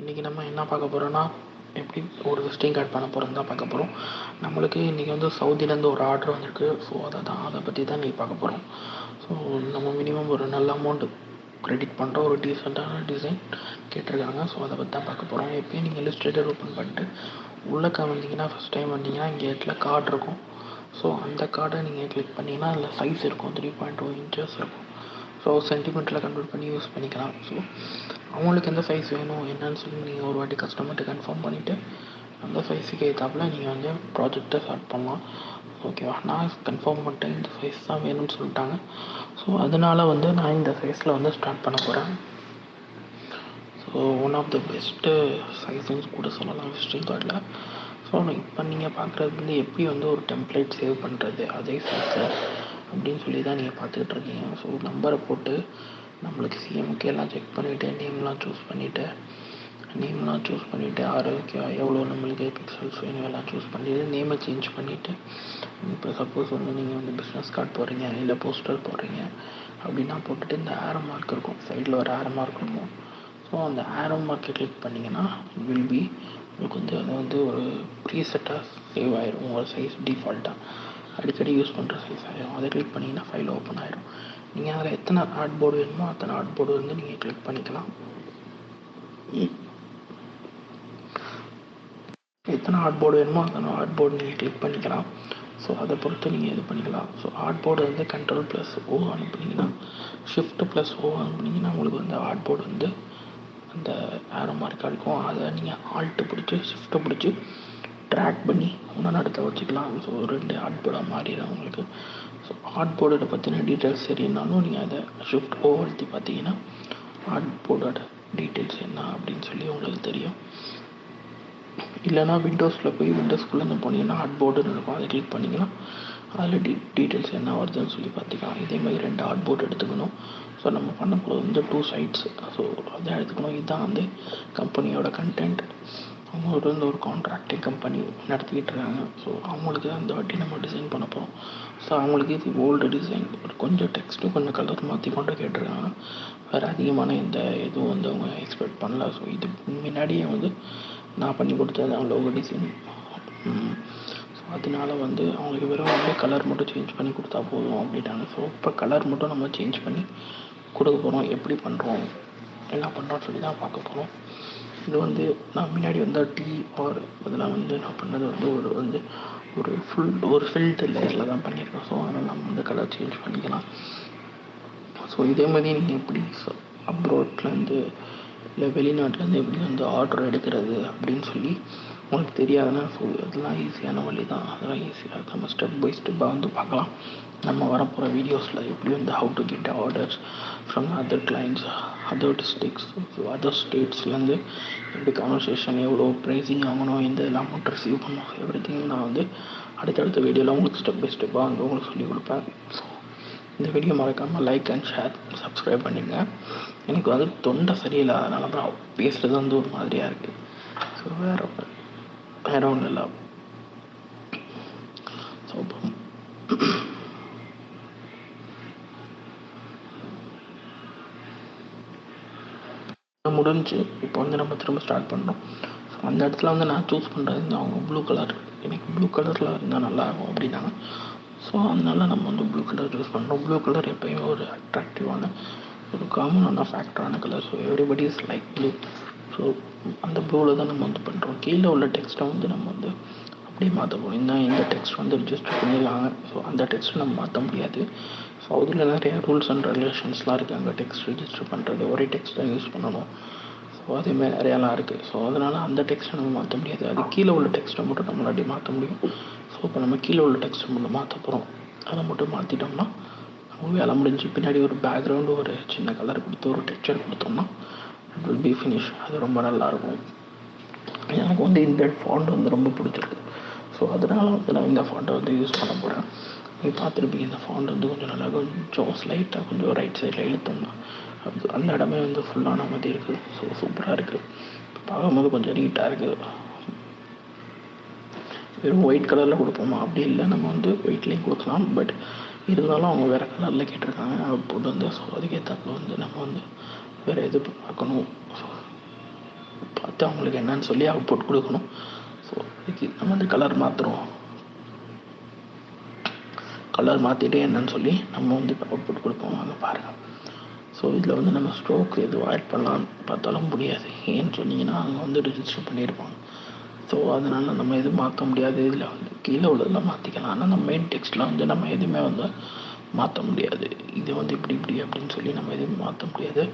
இன்றைக்கி நம்ம என்ன பார்க்க போகிறோன்னா, எப்படி ஒரு விசிட்டிங் கார்டு பண்ண போகிறோம்னு தான் பார்க்க போகிறோம். நம்மளுக்கு இன்றைக்கி வந்து சவுதியிலேருந்து ஒரு ஆர்டர் வந்திருக்கு. ஸோ அதை பற்றி தான் இன்றைக்கி பார்க்க போகிறோம். ஸோ நம்ம மினிமம் ஒரு நல்ல அமௌண்ட்டு கிரெடிட் பண்ணுற ஒரு டீசெண்டான டிசைன் கேட்டிருக்காங்க. ஸோ அதை பற்றி தான் பார்க்க போகிறோம். எப்பயும் நீங்கள் இல்லஸ்ட்ரேட்டர் ஓப்பன் பண்ணிட்டு உள்ளக்க வந்தீங்கன்னா, ஃபஸ்ட் டைம் வந்தீங்கன்னா இங்கே இடத்துல கார்டு இருக்கும். ஸோ அந்த கார்டை நீங்கள் கிளிக் பண்ணிங்கன்னா அதில் சைஸ் இருக்கும், 3.2 inches இருக்கும். ஸோ சென்டிமீட்டரில் கன்வெர்ட் பண்ணி யூஸ் பண்ணிக்கலாம். ஸோ அவங்களுக்கு எந்த சைஸ் வேணும் என்னன்னு சொல்லி நீங்கள் ஒரு வாட்டி கஸ்டமர்கிட்ட கன்ஃபார்ம் பண்ணிவிட்டு அந்த சைஸுக்கு ஏற்றாப்புல நீங்கள் வந்து ப்ராஜெக்டை ஸ்டார்ட் பண்ணலாம். ஓகேவா, நான் கன்ஃபார்ம் பண்ணிட்டேன், இந்த சைஸ் தான் வேணும்னு சொல்லிட்டாங்க. ஸோ அதனால் வந்து நான் இந்த சைஸில் வந்து ஸ்டார்ட் பண்ண போகிறேன். So one of the best சைஸுன்னு கூட சொல்லலாம் விசிட்டிங் கார்டில். ஸோ இப்போ நீங்கள் பார்க்குறது வந்து எப்படி வந்து ஒரு டெம்ப்ளேட் சேவ் பண்ணுறது அதே சைஸில் அப்படின்னு சொல்லி தான் நீங்கள் பார்த்துக்கிட்டு இருக்கீங்க. ஸோ நம்பரை போட்டு நம்மளுக்கு சிஎம்கே எல்லாம் செக் பண்ணிவிட்டு நேம்லாம் சூஸ் பண்ணிவிட்டு ஆரோக்கியா எவ்வளோ நம்மளுக்கு பிக்சல்ஸ் வேணும் எல்லாம் சூஸ் பண்ணிவிட்டு நேமை சேஞ்ச் பண்ணிவிட்டு, இப்போ சப்போஸ் வந்து நீங்கள் வந்து பிஸ்னஸ் கார்டு போடுறீங்க இல்லை போஸ்டர் போடுறீங்க அப்படின்னா போட்டுட்டு இந்த ஆரோ மார்க் இருக்கும், சைடில் ஒரு ஆரோ மார்க் இருக்கும். ஸோ அந்த ஆரோ மார்க்கை கிளிக் பண்ணிங்கன்னா வில் பி உங்களுக்கு வந்து அது வந்து ஒரு ப்ரீசெட்டாக சேவ் ஆயிரும். உங்கள் சைஸ் டிஃபால்ட்டாக அடிக்கடி யூஸ் பண்ணுற சைஸ் ஆகிடும். அதை கிளிக் பண்ணிங்கன்னா ஃபைல் ஓப்பன் ஆகிடும். நீங்கள் அதில் எத்தனை ஆர்ட் போர்டு வேணுமோ அத்தனை ஆர்ட் போர்டு வந்து நீங்கள் கிளிக் பண்ணிக்கலாம். எத்தனை ஆர்ட் போர்டு வேணுமோ அத்தனை ஆர்ட் போர்டு நீங்கள் கிளிக் பண்ணிக்கலாம். ஸோ அதை பொறுத்து நீங்கள் இது பண்ணிக்கலாம். ஸோ ஆர்ட் போர்டு வந்து Ctrl+O அனுப்புனீங்கன்னா, Shift+O அனுப்புனீங்கன்னா உங்களுக்கு வந்து ஆர்ட் போர்டு வந்து அந்த ஆரோ மார்க்காக இருக்கும். அதை நீங்கள் ஆல்ட்டு பிடிச்சி ஷிஃப்ட்டை பிடிச்சி ட்ராக் பண்ணி ஒன்று அடுத்த வச்சுக்கலாம். ஸோ 2 ஆர்ட் போர்டாக மாறிடும் உங்களுக்கு. ஸோ ஆர்ட் போர்டோட பற்றின டீட்டெயில்ஸ் சரினாலும் நீங்கள் அதை Shift+O அழுத்தி பார்த்தீங்கன்னா ஆர்ட் போர்டோட டீட்டெயில்ஸ் என்ன அப்படின்னு சொல்லி உங்களுக்கு தெரியும். இல்லைனா விண்டோஸில் போய் விண்டோஸ்குள்ளே போனீங்கன்னா ஆர்ட் போர்டுன்னு இருக்கும், அதை கிளிக் பண்ணிங்கன்னா அதில் டீட்டெயில்ஸ் என்ன வருதுன்னு சொல்லி பார்த்துக்கலாம். இதே மாதிரி 2 ஆர்ட் போர்டு எடுத்துக்கணும். ஸோ நம்ம பண்ண போகிறது வந்து 2 sides. ஸோ அதை எடுத்துக்கணும். இதுதான் வந்து கம்பெனியோட கண்டென்ட். அவங்களோட வந்து ஒரு கான்ட்ராக்டிங் கம்பெனி நடத்திக்கிட்டு இருக்காங்க. ஸோ அவங்களுக்கு அந்த வாட்டி நம்ம டிசைன் பண்ண போகிறோம். ஸோ அவங்களுக்கு இது ஓல்டு டிசைன், கொஞ்சம் டெக்ஸ்ட்டு கொஞ்சம் கலர் மாற்றி கொண்டு கேட்டிருக்காங்க. வேறு அதிகமான எந்த இதுவும் வந்து அவங்க எக்ஸ்பெக்ட் பண்ணல. ஸோ இது முன்னாடியே வந்து நான் பண்ணி கொடுத்தது தான் லோகோ டிசைன். ஸோ அதனால வந்து அவங்களுக்கு வெறும் வந்து கலர் மட்டும் சேஞ்ச் பண்ணி கொடுத்தா போதும் அப்படின்ட்டாங்க. ஸோ இப்போ கலர் மட்டும் நம்ம சேஞ்ச் பண்ணி கொடுக்க போகிறோம். எப்படி பண்ணுறோம் என்ன பண்ணுறோன்னு சொல்லி தான் பார்க்க போகிறோம். இது வந்து நான் முன்னாடி வந்து அதெல்லாம் வந்து நான் பண்ணது வந்து ஒரு ஃபில்டு லேயரில் தான் பண்ணியிருக்கேன். ஸோ அதனால் நம்ம வந்து கலர் சேஞ்ச் பண்ணிக்கலாம். ஸோ இதே மாதிரி நீங்கள் எப்படி அப்ராட்லேருந்து இல்லை வெளிநாட்டிலேருந்து எப்படி வந்து ஆர்டர் எடுக்கிறது அப்படின்னு சொல்லி உங்களுக்கு தெரியாதுன்னா, ஸோ அதெல்லாம் ஈஸியான வழி தான். அதெல்லாம் ஈஸியாக நம்ம ஸ்டெப் பை ஸ்டெப்பாக வந்து பார்க்கலாம். நம்ம வரப்போகிற வீடியோஸில் எப்படி வந்து how to get orders from other clients, other districts, other ஸ்டேட்ஸ்லேருந்து எப்படி கான்வர்சேஷன் எவ்வளோ ப்ரைஸிங் ஆகணும், எந்த அமௌண்ட் ரிசீவ் பண்ணணும், எவ்ரிதிங் நான் வந்து அடுத்தடுத்த வீடியோவில் உங்களுக்கு ஸ்டெப் பை ஸ்டெப்பாக வந்து உங்களுக்கு சொல்லிக் கொடுப்பேன். ஸோ இந்த வீடியோ மறக்காமல் லைக் அண்ட் ஷேர் சப்ஸ்கிரைப் பண்ணிடுங்க. எனக்கு வந்து தொண்டை சரியில்லை, அதனால தான் பேசுகிறது வந்து ஒரு மாதிரியாக இருக்குது. ஸோ வேற ஒன்றும் இல்லை. ஸோ முடிஞ்சு இப்போ வந்து நம்ம திரும்ப ஸ்டார்ட் பண்ணுறோம். ஸோ அந்த இடத்துல வந்து நான் சூஸ் பண்ணுறது வந்து அவங்க ப்ளூ கலர், எனக்கு ப்ளூ கலரில் இருந்தால் நல்லாயிருக்கும் அப்படின்னாங்க. ஸோ அதனால நம்ம வந்து ப்ளூ கலர் யூஸ் பண்ணுறோம். ப்ளூ கலர் எப்போயுமே ஒரு அட்ராக்டிவான ஒரு காமனான ஃபேக்டரான colour. So everybody is like blue. So அந்த ப்ளூவில் தான் நம்ம வந்து பண்ணுறோம். கீழே உள்ள டெக்ஸ்ட்டை வந்து நம்ம வந்து அப்படியே மாற்ற போகிறோம். இந்த டெக்ஸ்ட் வந்து ரிஜிஸ்டர் பண்ணிடலாங்க. ஸோ அந்த டெக்ஸ்ட்டை நம்ம மாற்ற முடியாது. ஸோ அதில் நிறைய ரூல்ஸ் அண்ட் ரெகுலேஷன்ஸ்லாம் இருக்குது. அங்கே டெக்ஸ்ட் ரிஜிஸ்டர் பண்ணுறது ஒரே டெக்ஸ்ட் தான் யூஸ் பண்ணணும். ஸோ அதேமாதிரி நிறையாலாம் இருக்குது. ஸோ அதனால் அந்த டெக்ஸ்ட்டை நம்ம மாற்ற முடியாது. அது கீழே உள்ள டெக்ஸ்ட்டை மட்டும் நம்மளாட்டி மாற்ற முடியும். ஸோ இப்போ நம்ம கீழே உள்ள டெக்ஸ்ட்டை மட்டும் மாற்ற போகிறோம். அதை மட்டும் மாற்றிட்டோம்னா நம்ம வேலை முடிஞ்சு. பின்னாடி ஒரு பேக்ரவுண்டு ஒரு சின்ன கலர் கொடுத்து ஒரு டெக்ஸ்சர் கொடுத்தோம்னா இட் வில் பி ஃபினிஷ். அது ரொம்ப நல்லாயிருக்கும். எனக்கு வந்து இந்த ஃபாண்ட் வந்து ரொம்ப பிடிச்சிருக்கு. ஸோ அதனால் வந்து நான் இந்த ஃபாண்ட்டை வந்து யூஸ் பண்ண போகிறேன். நீங்கள் பார்த்துருப்பீங்க, இந்த ஃபாண்ட் வந்து கொஞ்சம் நல்லா கொஞ்சம் ஸ்லைட்டாக கொஞ்சம் ரைட் சைடில் இழுத்தோம்னா அது அந்த இடமே வந்து ஃபுல்லான மாதிரி இருக்குது. ஸோ சூப்பராக இருக்குது. பார்க்கும்போது கொஞ்சம் நீட்டாக இருக்குது. வெறும் ஒயிட் கலரில் கொடுப்போமா அப்படி இல்லை, நம்ம வந்து ஒயிட்லேயும் கொடுக்கலாம். பட் இருந்தாலும் அவங்க வேறு கலரில் கேட்டிருக்காங்க அவுட்புட் வந்து. ஸோ அதுக்கேற்றாப்புல வந்து நம்ம வந்து வேறு எது பார்க்கணும். ஸோ பார்த்து அவங்களுக்கு என்னன்னு சொல்லி அவுட்புட் கொடுக்கணும். ஸோ இதுக்கு நம்ம வந்து கலர் மாற்றுறோம், கலர் மாற்றிட்டு என்னன்னு சொல்லி நம்ம வந்து இப்போ அவுட்புட் கொடுப்போம். வாங்க பாருங்கள். ஸோ இதில் வந்து நம்ம ஸ்ட்ரோக் எதுவும் ஆட் பண்ணலான்னு பார்த்தாலும் முடியாது. ஏன்னு சொன்னீங்கன்னா அவங்க வந்து ரிஜிஸ்டர் பண்ணியிருப்பாங்க. ஸோ அதனால் நம்ம எதுவும் மாற்ற முடியாது. இதில் வந்து கீழே உள்ளதெல்லாம் மாற்றிக்கலாம். ஆனால் நம்ம மெயின் டெக்ஸ்ட்டில் வந்து நம்ம எதுவுமே வந்து மாற்ற முடியாது. இது வந்து இப்படி அப்படின்னு சொல்லி நம்ம எதுவும் மாற்ற முடியாது.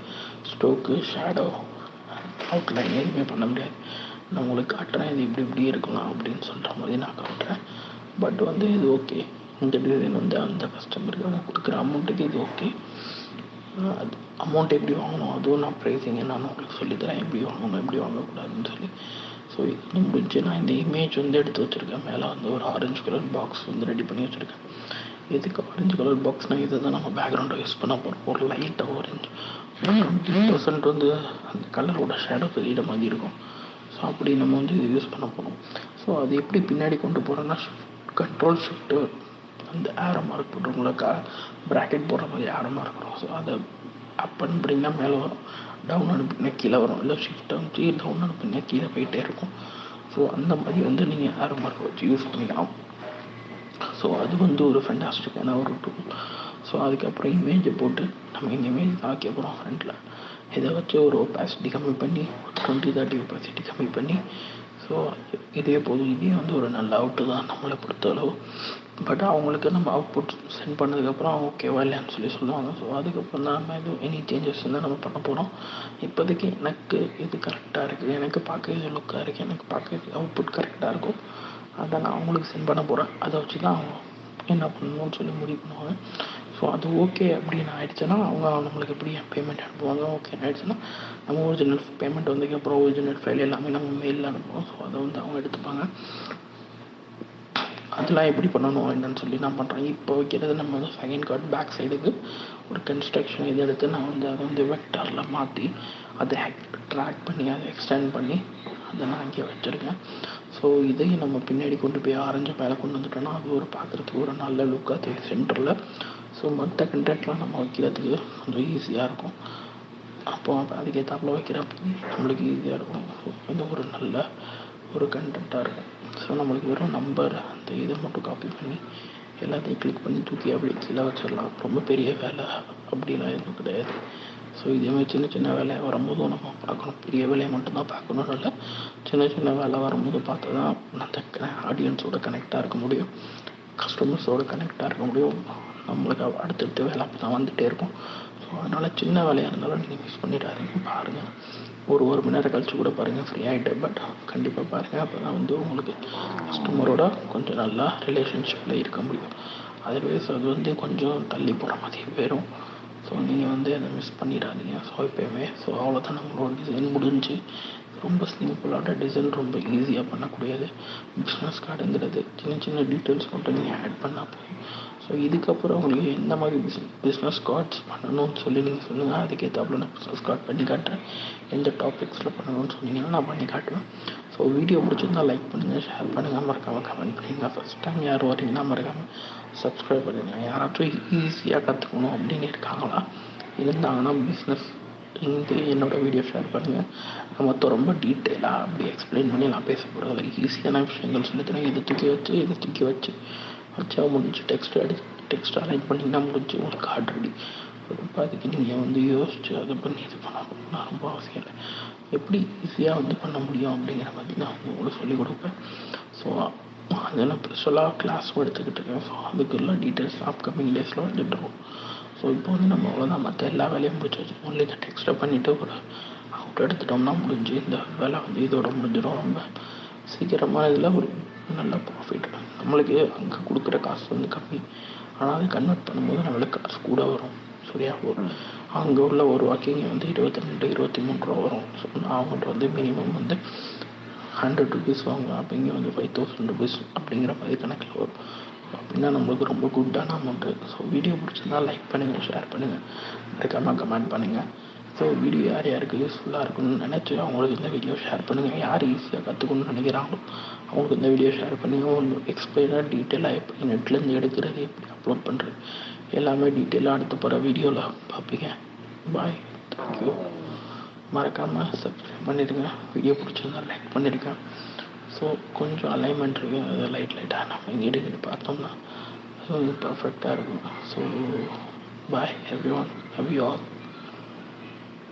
ஸ்ட்ரோக்கு, ஷேடோ, அவுட்லைன் எதுவுமே பண்ண முடியாது. நான் உங்களுக்கு காட்டுறேன், இது இப்படி இருக்கலாம் அப்படின்னு சொல்கிற மாதிரி நான் காட்டுறேன். பட் வந்து இது ஓகே. இந்த டிசைன் வந்து அந்த கஸ்டமருக்கு அவங்க கொடுக்குற அமௌண்ட்டுக்கு இது ஓகே. அது அமௌண்ட் எப்படி வாங்கணும், அதுவும் நான் ப்ரைஸிங் என்னன்னு உங்களுக்கு சொல்லித்தரேன், எப்படி வாங்கணும் எப்படி வாங்கக்கூடாதுன்னு சொல்லி. ஸோ இது முடிஞ்சு நான் இந்த இமேஜ் வந்து எடுத்து வச்சுருக்கேன். மேலே வந்து ஒரு ஆரஞ்சு கலர் பாக்ஸ் வந்து ரெடி பண்ணி வச்சுருக்கேன். எதுக்கு ஆரஞ்சு கலர் பாக்ஸ்னால் இதை தான் நம்ம பேக்ரவுண்டை யூஸ் பண்ண போகிறோம். ஒரு லைட்டாக ஆரஞ்சு 20% வந்து அந்த கலரோட ஷேடோ தெரியிற மாதிரி இருக்கும். ஸோ அப்படி நம்ம வந்து இது யூஸ் பண்ண போகிறோம். ஸோ அது எப்படி பின்னாடி கொண்டு போகிறோன்னா கண்ட்ரோல் ஷிஃப்ட்டு அந்த ஏரோ மார்க் போட்டுருங்களா, ப்ராக்கெட் போடுற மாதிரி ஏரோ மார்க் வரும். ஸோ அதை அப் அனுப்புனீங்கன்னா மேலே வரும், டவுன் அனுப்புனீங்கன்னா கீழே வரும், இல்லை ஷிஃப்ட் அனுப்பிச்சு டவுன் அனுப்புனீங்கன்னா கீழே போயிட்டே இருக்கும். ஸோ அந்த மாதிரி வந்து நீங்கள் ஏரோ மார்க் வச்சு யூஸ் பண்ணிக்கலாம். ஸோ அது வந்து ஒரு ஃபென்டாஸ்டிக்கான ஒரு டூல். ஸோ அதுக்கப்புறம் இமேஜை போட்டு நம்ம இந்த இமேஜ் தான் வைக்க போகிறோம் ஃப்ரண்ட்டில். இதை வச்சு ஒரு ஒப்பாசிட்டி கம்மி பண்ணி 20-30 ஒப்பாசிட்டி கம்மி பண்ணி, ஸோ இதே போதும். இதே வந்து ஒரு நல்ல அவுட்டு தான் நம்மளை பொறுத்தளவு. பட் அவங்களுக்கு நம்ம அவுட்புட் சென்ட் பண்ணதுக்கப்புறம் அவங்க ஓகேவா இல்லையான்னு சொல்லி சொல்லுவாங்க. ஸோ அதுக்கப்புறம் தான் நம்ம எதுவும் எனி சேஞ்சஸ் தான் நம்ம பண்ண போகிறோம். இப்போதைக்கு எனக்கு இது கரெக்டாக இருக்குது, எனக்கு பார்க்க இது லுக்காக இருக்குது, எனக்கு பார்க்க இது அவுட்புட் கரெக்டாக இருக்கும், அதை நான் அவங்களுக்கு சென்ட் பண்ண போகிறேன். அதை வச்சு தான் அவங்க என்ன பண்ணணும்னு சொல்லி முடிவு பண்ணுவாங்க. ஸோ அது ஓகே அப்படின்னு ஆகிடுச்சுன்னா அவங்க நம்மளுக்கு எப்படி பேமெண்ட் அனுப்புவாங்க. ஓகேன்னு ஆகிடுச்சுன்னா நம்ம ஒரிஜினல் பேமெண்ட் வந்ததுக்கப்புறம் ஒரிஜினல் ஃபைல் எல்லாமே நம்ம மெயிலில் அனுப்புவோம். ஸோ அதை வந்து அவங்க எடுத்துப்பாங்க. அதெல்லாம் எப்படி பண்ணணும் என்னன்னு சொல்லி நான் பண்ணுறேன். இப்போ வைக்கிறது நம்ம வந்து செகண்ட் கார்டு பேக் சைடுக்கு ஒரு கன்ஸ்ட்ரக்ஷன் இது எடுத்து நான் வந்து அதை வந்து வெக்டாரில் மாற்றி அதை ட்ராக் பண்ணி அதை எக்ஸ்டெண்ட் பண்ணி அதை நான் இங்கே வச்சுருக்கேன். ஸோ இதையும் நம்ம பின்னாடி கொண்டு போய் ஆரஞ்சு மேலே கொண்டு வந்துட்டோம்னா அது ஒரு பார்க்குறதுக்கு ஒரு நல்ல லுக்காக தெரியும் சென்டரில். ஸோ மற்ற கண்டென்ட்லாம் நம்ம வைக்கிறதுக்கு கொஞ்சம் ஈஸியாக இருக்கும். அப்போ அதுக்கேற்றாப்புல வைக்கிறப்ப நம்மளுக்கு ஈஸியாக இருக்கும். ஸோ இது ஒரு நல்ல ஒரு கண்டென்ட்டாக இருக்கும். ஸோ நம்மளுக்கு வெறும் நம்பர் அந்த இதை மட்டும் காப்பி பண்ணி எல்லாத்தையும் கிளிக் பண்ணி தூக்கி அப்படியே கீழே வச்சிடலாம். ரொம்ப பெரிய வேலை அப்படிலாம் எதுவும் கிடையாது. ஸோ இதேமாதிரி சின்ன சின்ன வேலை வரும்போதும் நம்ம பார்க்கணும். பெரிய வேலையை மட்டும்தான் பார்க்கணுன்னு இல்லை, சின்ன சின்ன வேலை வரும்போது பார்த்து தான் அந்த ஆடியன்ஸோட கனெக்டாக இருக்க முடியும், கஸ்டமர்ஸோட கனெக்டாக இருக்க முடியும். நம்மளுக்கு அடுத்தடுத்து வேலை அப்போ தான் வந்துகிட்டே இருக்கும். ஸோ அதனால் சின்ன வேலையாக இருந்தாலும் நீங்கள் மிஸ் பண்ணிடாதீங்க. பாருங்கள், ஒரு மணி நேரம் கழிச்சு கூட பாருங்கள், ஃப்ரீ ஆகிட்டு. பட் கண்டிப்பாக பாருங்கள், அப்போ தான் வந்து உங்களுக்கு கஸ்டமரோட கொஞ்சம் நல்லா ரிலேஷன்ஷிப்பில் இருக்க முடியும். அதர்வைஸ் அது வந்து கொஞ்சம் தள்ளி போகிற மாதிரி போயிடும். ஸோ நீங்கள் வந்து அதை மிஸ் பண்ணிடாதீங்க. ஸோ எப்போயுமே ஸோ அவ்வளோதான் நம்மளோட டிசைன் முடிஞ்சு. ரொம்ப சிம்பிளான டிசைன், ரொம்ப ஈஸியாக பண்ணக்கூடியது. பிஸ்னஸ் கார்டுங்கிறது சின்ன சின்ன டீட்டெயில்ஸ் மட்டும் நீங்கள் ஆட் பண்ணால் போதும். ஸோ இதுக்கப்புறம் உங்களுக்கு எந்த மாதிரி பிஸ்னஸ் கார்ட்ஸ் பண்ணணும்னு சொல்லி நீங்கள் சொல்லுங்கள். அதுக்கேற்றாப்புல நான் பிஸ்னஸ் கார்டு பண்ணி காட்டுறேன். எந்த டாபிக்ஸில் பண்ணணும்னு சொன்னீங்கன்னா நான் பண்ணி காட்டுவேன். ஸோ வீடியோ பிடிச்சிருந்தால் லைக் பண்ணுங்கள், ஷேர் பண்ணுங்கள், மறக்காமல் கமெண்ட் பண்ணுங்கள். ஃபஸ்ட் டைம் யார் வரீங்கன்னா மறக்காமல் சப்ஸ்கிரைப் பண்ணுங்கள். யாராச்சும் ஈஸியாக கற்றுக்கணும் அப்படின்னு இருக்காங்களா, இருந்தாங்கன்னா பிஸ்னஸ் இங்கே என்னோடய வீடியோ ஷேர் பண்ணுங்கள். மொத்தம் ரொம்ப டீட்டெயிலாக அப்படி எக்ஸ்பிளைன் பண்ணி நான் பேச போகிறதில்ல. ஈஸியான விஷயங்கள் சொல்லித்தரேன். இதை தூக்கி வச்சா முடிஞ்சு டெக்ஸ்ட் அலைன் பண்ணிங்கன்னா முடிஞ்சு உங்களுக்கு கார்டு ரெடி. அதுக்கு நீங்கள் வந்து யோசிச்சு அதை பண்ணி இது பண்ணணும்னா ரொம்ப அவசியம் இல்லை. எப்படி ஈஸியாக வந்து பண்ண முடியும் அப்படிங்கிற மாதிரி நான் உங்களுக்கு சொல்லிக் கொடுப்பேன். ஸோ அதெல்லாம் ஸ்பெஷலாக கிளாஸும் எடுத்துக்கிட்டு இருக்கேன். ஸோ அதுக்கெல்லாம் டீட்டெயில்ஸ் அப்கமிங் டேஸில் வந்துட்டுருக்கோம். ஸோ இப்போ வந்து நம்ம அவ்வளோதான், மற்ற எல்லா வேலையும் முடிச்சு வச்சு ஒன்லி இந்த டெக்ஸ்ட்டை பண்ணிவிட்டு ஒரு அவுட் எடுத்துட்டோம்னா முடிஞ்சு இந்த வேலை வந்து இதோட முடிஞ்சிடும். ரொம்ப சீக்கிரமாக இதில் ஒரு நல்ல ப்ராஃபிட். நம்மளுக்கு அங்கே கொடுக்குற காசு வந்து கம்மி, ஆனால் அதை கன்வெர்ட் பண்ணும்போது நம்மளுக்கு காசு கூட வரும். சரியா, அங்கே உள்ள ஒரு வாக்கிங் வந்து 22-23 ரூபா வரும். ஸோ அவங்கள்ட்ட வந்து மினிமம் வந்து 100 ருபீஸ் வாங்குவேன். அப்போ இங்கே வந்து 5000 ருபீஸ் அப்படிங்கிற மாதிரி கணக்கில் வரும். அப்படின்னா நம்மளுக்கு ரொம்ப குட்டான அமௌண்ட்டு. ஸோ வீடியோ பிடிச்சிருந்தா லைக் பண்ணுங்கள், ஷேர் பண்ணுங்கள், மறக்காமல் கமெண்ட் பண்ணுங்கள். ஸோ வீடியோ யாருக்கு யூஸ்ஃபுல்லாக இருக்குன்னு நினச்சி அவங்களுக்கு இந்த வீடியோ ஷேர் பண்ணுங்கள். யார் ஈஸியாக கற்றுக்கணும்னு நினைக்கிறாங்களோ அவங்களுக்கு இந்த வீடியோ ஷேர் பண்ணுங்கள். ஒன்று எக்ஸ்பிளைனாக டீட்டெயிலாக எப்படி நெட்லேருந்து எடுக்கிறது, எப்படி அப்லோட் பண்ணுறது, எல்லாமே டீட்டெயிலாக அடுத்து போகிற வீடியோவில் பார்ப்பீங்க. பாய், தேங்க்யூ. மறக்காமல் சப்ஸ்கிரைப் பண்ணிடுங்க. வீடியோ பிடிச்சிருந்தா லைக் பண்ணிடுங்க. ஸோ கொஞ்சம் அலைன்மெண்ட் இருக்குது, அதை லைட்டாக நம்ம இங்கிட்டு பார்த்தோம்னா அது வந்து பர்ஃபெக்டாக இருக்கும். So bye every one, love you all.